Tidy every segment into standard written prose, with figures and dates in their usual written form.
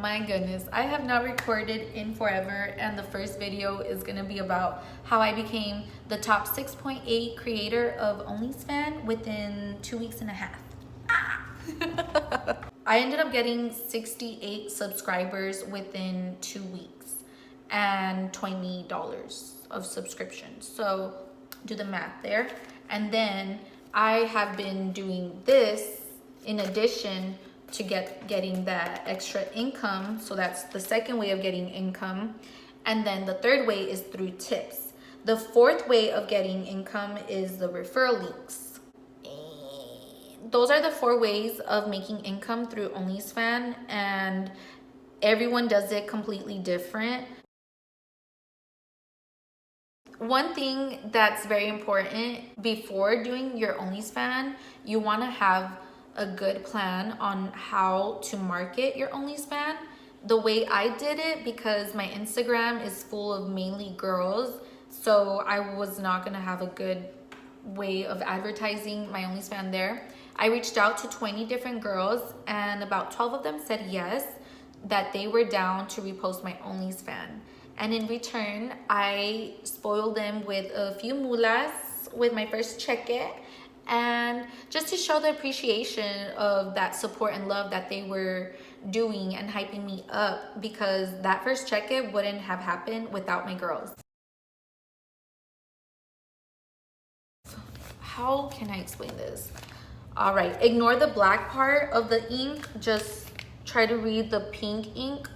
my goodness, I have not recorded in forever, and the first video is gonna be about how I became the top 6.8 creator of OnlyFans within 2 weeks and a half. I ended up getting 68 subscribers within 2 weeks and $20 of subscription. So do the math there. And then I have been doing this in addition to getting that extra income. So that's the second way of getting income. And then the third way is through tips. The fourth way of getting income is the referral links. Those are the 4 ways of making income through OnlyFans, and everyone does it completely different. One thing that's very important before doing your OnlyFans, you want to have a good plan on how to market your OnlyFans. The way I did it, because my Instagram is full of mainly girls, so I was not going to have a good way of advertising my OnlyFans there. I reached out to 20 different girls, and about 12 of them said yes, that they were down to repost my OnlyFans. And in return, I spoiled them with a few mulas with my first cheque, and just to show the appreciation of that support and love that they were doing and hyping me up, because that first cheque wouldn't have happened without my girls. How can I explain this? All right, ignore the black part of the ink. Just try to read the pink ink.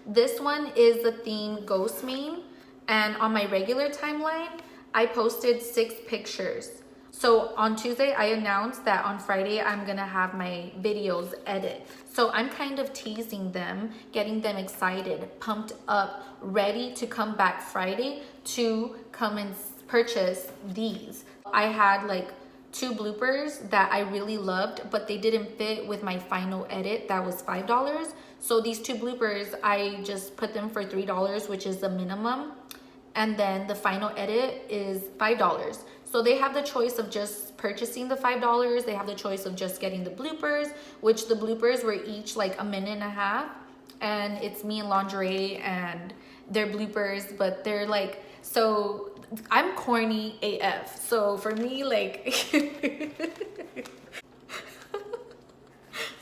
This one is the theme Ghost Main, and on my regular timeline, I posted 6 pictures. So on Tuesday, I announced that on Friday, I'm gonna have my videos edit. So I'm kind of teasing them, getting them excited, pumped up, ready to come back Friday to come and purchase these. I had like 2 bloopers that I really loved, but they didn't fit with my final edit that was $5. So these 2 bloopers, I just put them for $3, which is the minimum. And then the final edit is $5. So they have the choice of just purchasing the $5. They have the choice of just getting the bloopers, which the bloopers were each like a minute and a half. And it's me in lingerie and they're bloopers, but they're like, so I'm corny AF. So for me, like,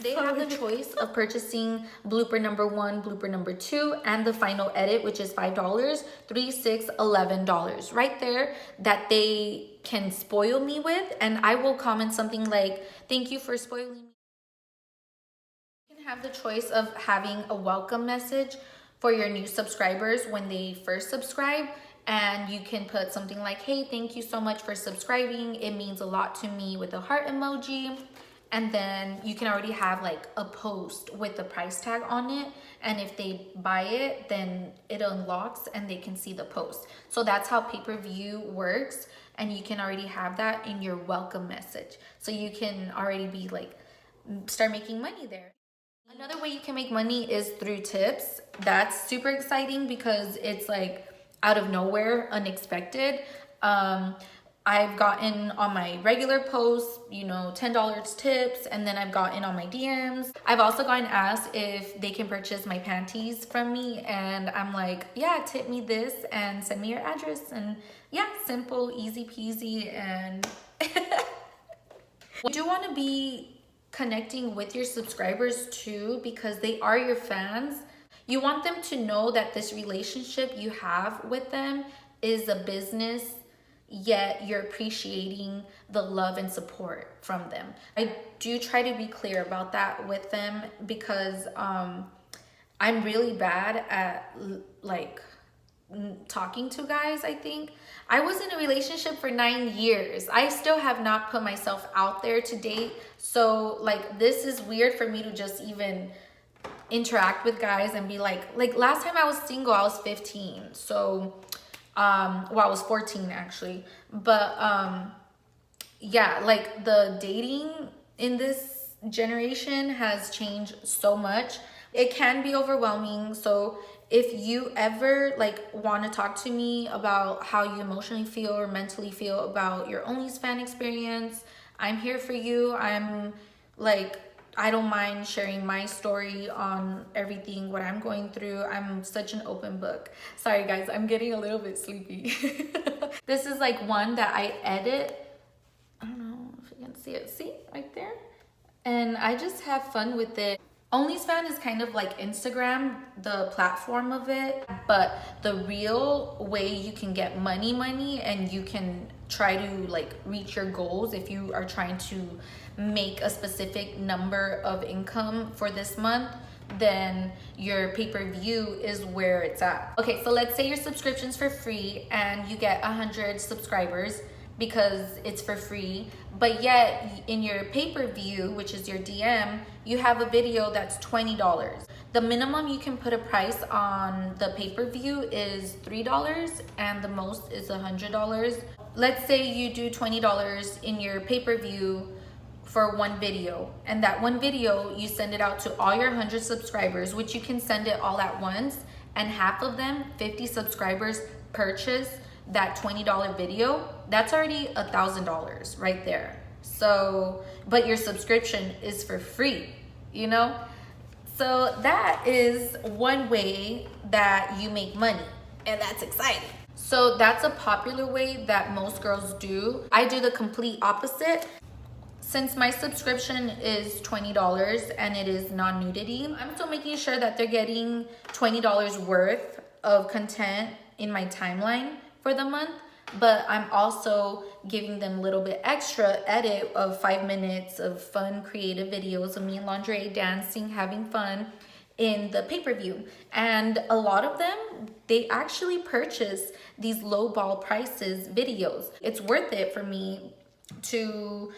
they have the choice of purchasing blooper number 1, blooper number 2, and the final edit, which is $5, $3, $6, $11 right there that they can spoil me with. And I will comment something like, thank you for spoiling me. You can have the choice of having a welcome message for your new subscribers when they first subscribe. And you can put something like, hey, thank you so much for subscribing. It means a lot to me, with a heart emoji. And then you can already have like a post with the price tag on it. And if they buy it, then it unlocks and they can see the post. So that's how pay-per-view works. And you can already have that in your welcome message. So you can already be like, start making money there. Another way you can make money is through tips. That's super exciting because it's like out of nowhere, unexpected. I've gotten on my regular posts, you know, $10 tips, and then I've gotten on my DMs. I've also gotten asked if they can purchase my panties from me, and I'm like, yeah, tip me this and send me your address. And yeah, simple, easy peasy. And you do want to be connecting with your subscribers too, because they are your fans. You want them to know that this relationship you have with them is a business, yet you're appreciating the love and support from them. I do try to be clear about that with them, because I'm really bad at like talking to guys. I think I was in a relationship for 9 years. I still have not put myself out there to date. So like, this is weird for me to just even interact with guys and be like last time I was single, I was 15. So well, I was 14 actually. But yeah, like the dating in this generation has changed so much. It can be overwhelming. So if you ever like want to talk to me about how you emotionally feel or mentally feel about your OnlyFans experience, I'm here for you. I don't mind sharing my story on everything, what I'm going through. I'm such an open book. Sorry guys, I'm getting a little bit sleepy. This is like one that I edit. I don't know if you can see it. See right there? And I just have fun with it. OnlyFans is kind of like Instagram, the platform of it, but the real way you can get money and you can try to like reach your goals if you are trying to make a specific number of income for this month, then your pay-per-view is where it's at. Okay, so let's say your subscription's for free and you get 100 subscribers because it's for free, but yet in your pay-per-view, which is your DM, you have a video that's $20. The minimum you can put a price on the pay-per-view is $3 and the most is $100. Let's say you do $20 in your pay-per-view for one video, and that one video you send it out to all your 100 subscribers, which you can send it all at once, and half of them, 50 subscribers, purchase that $20 video. That's already $1,000 right there. So, but your subscription is for free, you know? So that is one way that you make money, and that's exciting. So that's a popular way that most girls do. I do the complete opposite. Since my subscription is $20 and it is non-nudity, I'm still making sure that they're getting $20 worth of content in my timeline for the month, but I'm also giving them a little bit extra edit of 5 minutes of fun creative videos of me in lingerie dancing, having fun in the pay-per-view. And a lot of them, they actually purchase these low ball prices videos. It's worth it for me to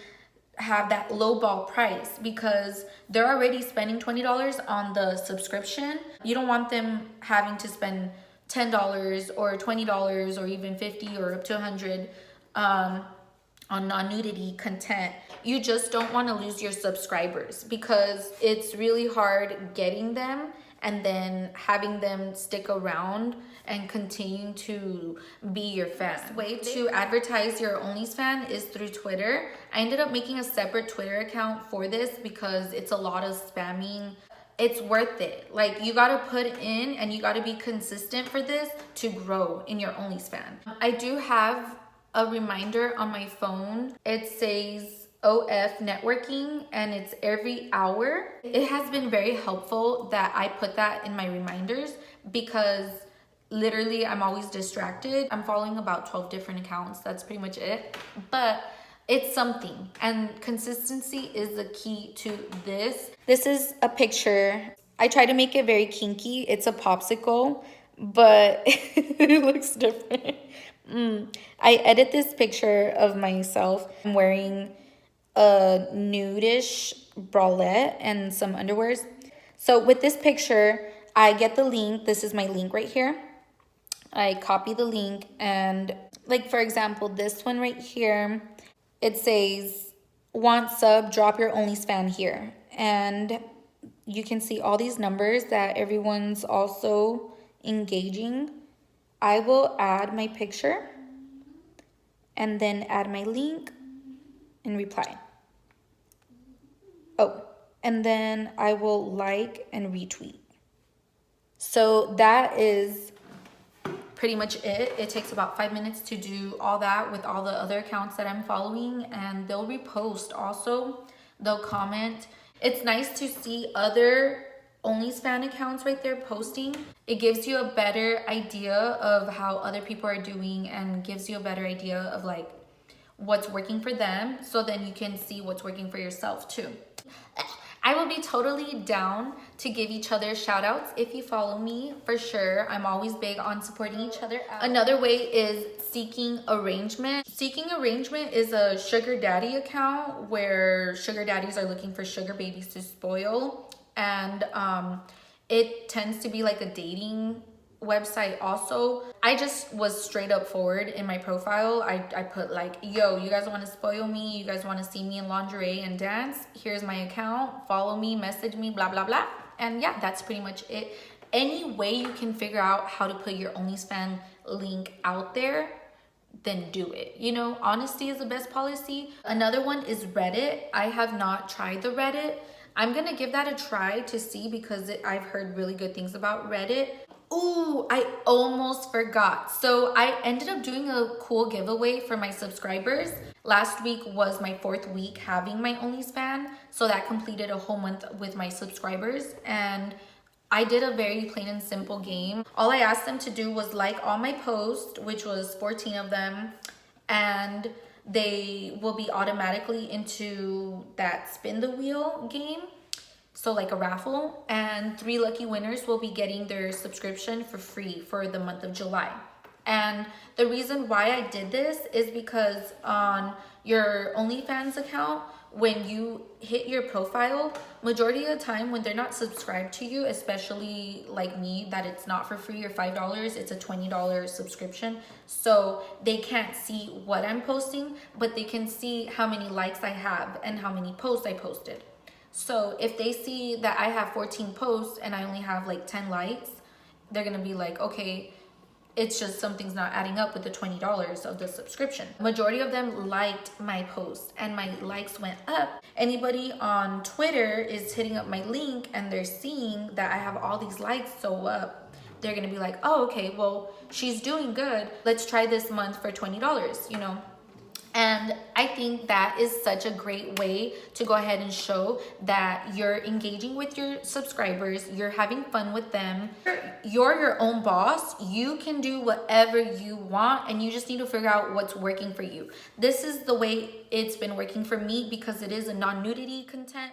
have that low ball price because they're already spending $20 on the subscription. You don't want them having to spend $10 or $20 or even $50 or up to $100 on non-nudity content. You just don't want to lose your subscribers because it's really hard getting them and then having them stick around and continue to be your fan. The way to advertise your OnlyFans is through Twitter. I ended up making a separate Twitter account for this because it's a lot of spamming. It's worth it. Like, you gotta put in and you gotta be consistent for this to grow in your OnlyFans. I do have a reminder on my phone. It says OF networking and it's every hour. It has been very helpful that I put that in my reminders because literally I'm always distracted. I'm following about 12 different accounts. That's pretty much it. But it's something, and consistency is the key to this. This is a picture. I try to make it very kinky. It's a popsicle, but it looks different. I edit this picture of myself. I'm wearing a nudish bralette and some underwears. So with this picture, I get the link. This is my link right here. I copy the link, and like, for example, this one right here, it says, want sub, drop your OnlyFans here. And you can see all these numbers that everyone's also engaging. I will add my picture and then add my link and reply. Oh, and then I will like and retweet. So that is pretty much it. It takes about 5 minutes to do all that with all the other accounts that I'm following, and they'll repost also. They'll comment. It's nice to see other OnlyFans accounts right there posting. It gives you a better idea of how other people are doing and gives you a better idea of like what's working for them, so then you can see what's working for yourself too. I will be totally down to give each other shout outs if you follow me, for sure. I'm always big on supporting each other out. Another way is seeking arrangement. Seeking arrangement is a sugar daddy account where sugar daddies are looking for sugar babies to spoil. And it tends to be like a dating website also. I just was straight up forward in my profile. I put like, yo, you guys want to spoil me? You guys want to see me in lingerie and dance? Here's my account. Follow me, message me, blah, blah, blah. And yeah, that's pretty much it. Any way you can figure out how to put your OnlyFans link out there, then do it. You know, honesty is the best policy. Another one is Reddit. I have not tried the Reddit. I'm gonna give that a try to see because I've heard really good things about Reddit. Ooh, I almost forgot. So I ended up doing a cool giveaway for my subscribers. Last week was my 4th week having my OnlyFans, so that completed a whole month with my subscribers, and I did a very plain and simple game. All I asked them to do was like all my posts, which was 14 of them, and they will be automatically into that spin the wheel game. So like a raffle, and 3 lucky winners will be getting their subscription for free for the month of July. And the reason why I did this is because on your OnlyFans account, when you hit your profile, majority of the time when they're not subscribed to you, especially like me, that it's not for free or $5, it's a $20 subscription. So they can't see what I'm posting, but they can see how many likes I have and how many posts I posted. So if they see that I have 14 posts and I only have like 10 likes, they're gonna be like, okay, it's just something's not adding up with the $20 of the subscription. Majority of them liked my post and my likes went up. Anybody on Twitter is hitting up my link and they're seeing that I have all these likes so up. They're gonna be like, oh, okay, well, she's doing good. Let's try this month for $20, you know? And I think that is such a great way to go ahead and show that you're engaging with your subscribers, you're having fun with them, you're your own boss, you can do whatever you want, and you just need to figure out what's working for you. This is the way it's been working for me because it is a non-nudity content.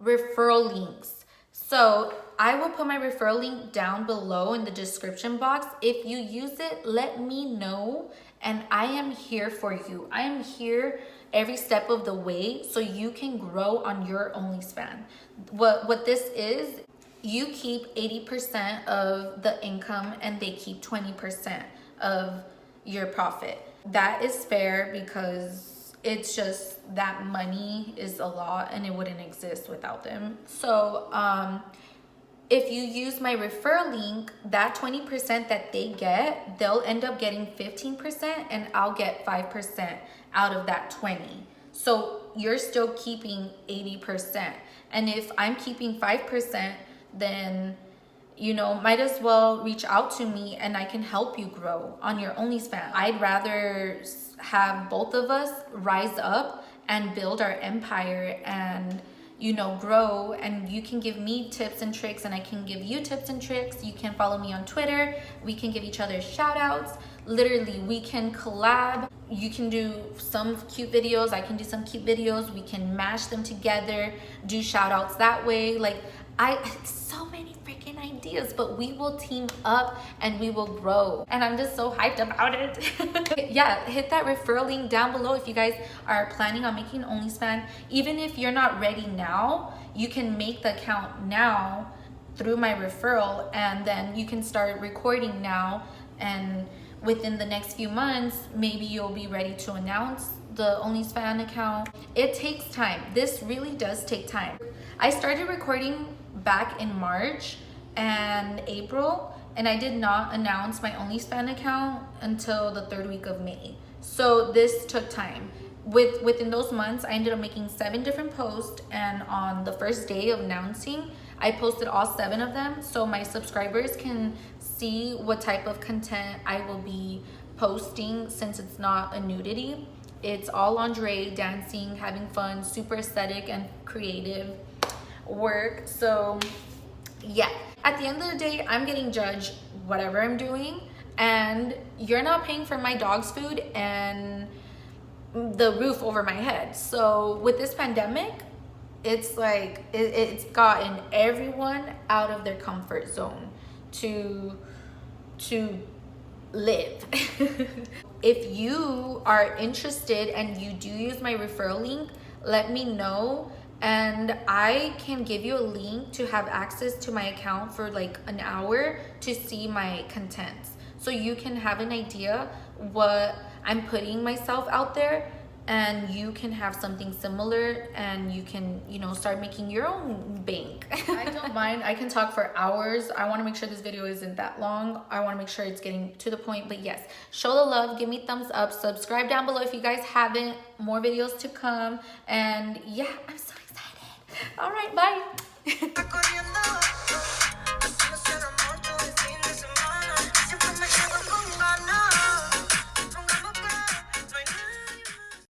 Referral links. So I will put my referral link down below in the description box. If you use it, let me know, and I am here for you. I am here every step of the way so you can grow on your OnlyFans. What this is, you keep 80% of the income and they keep 20% of your profit. That is fair because it's just that money is a lot and it wouldn't exist without them. So if you use my referral link, that 20% that they get, they'll end up getting 15% and I'll get 5% out of that 20. So you're still keeping 80%. And if I'm keeping 5%, then you know, might as well reach out to me and I can help you grow on your OnlyFans. I'd rather have both of us rise up and build our empire and, you know, grow, and you can give me tips and tricks and I can give you tips and tricks. You can follow me on Twitter. We can give each other shout outs. Literally, we can collab. You can do some cute videos. I can do some cute videos. We can mash them together, do shout outs that way. Like, so many freaking ideas, but we will team up and we will grow. And I'm just so hyped about it. Yeah, hit that referral link down below if you guys are planning on making OnlyFans. Even if you're not ready now, you can make the account now through my referral, and then you can start recording now, and within the next few months, maybe you'll be ready to announce the OnlyFans account. It takes time. This really does take time. I started recording back in March and April, and I did not announce my OnlyFans account until the 3rd week of May. So this took time. Within those months, I ended up making 7 different posts, and on the first day of announcing, I posted all 7 of them so my subscribers can see what type of content I will be posting, since it's not a nudity. It's all lingerie, dancing, having fun, super aesthetic and creative work. So yeah, at the end of the day, I'm getting judged whatever I'm doing, and you're not paying for my dog's food and the roof over my head. So with this pandemic, it's like it's gotten everyone out of their comfort zone to live. If you are interested and you do use my referral link, let me know, and I can give you a link to have access to my account for like an hour to see my contents, so you can have an idea what I'm putting myself out there, and you can have something similar, and you can, you know, start making your own bank. I don't mind. I can talk for hours. I want to make sure this video isn't that long. I want to make sure it's getting to the point. But yes, show the love, give me thumbs up, subscribe down below if you guys haven't. More videos to come. And yeah, I'm so excited. All right, bye.